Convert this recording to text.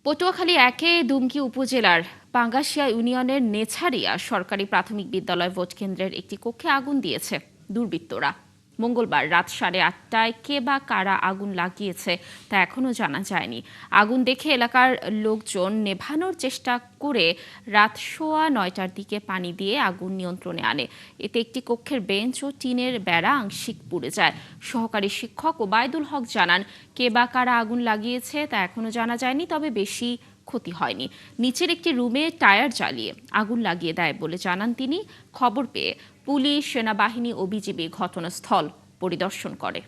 পটুয়াখালী একে দুমকি উপজেলার পাঙ্গাশিয়া ইউনিয়নের নেছারিয়া সরকারি প্রাথমিক বিদ্যালয় ভোটকেন্দ্রের একটি কক্ষে আগুন দিয়েছে দুর্বৃত্তরা। মঙ্গলবার রাত 8:30টায় কে বা কারা আগুন লাগিয়েছে তা এখনো জানা যায়নি। আগুন দেখে এলাকার লোকজন নেভানোর চেষ্টা করে রাত 9:15টার দিকে পানি দিয়ে আগুন নিয়ন্ত্রণে আনে। এতে একটি কক্ষের বেঞ্চ ও টিনের বেড়া আংশিক পুড়ে যায়। সহকারী শিক্ষক ওবায়দুল হক জানান, কে বা কারা আগুন লাগিয়েছে তা এখনো জানা যায়নি, তবে বেশি ক্ষতি হয়নি। নিচের একটি রুমে টায়ার জ্বালিয়ে আগুন লাগিয়ে দেয় বলে জানান তিনি। খবর পেয়ে পুলিশ, সেনাবাহিনী ও বিজিবি ঘটনাস্থল পরিদর্শন করে।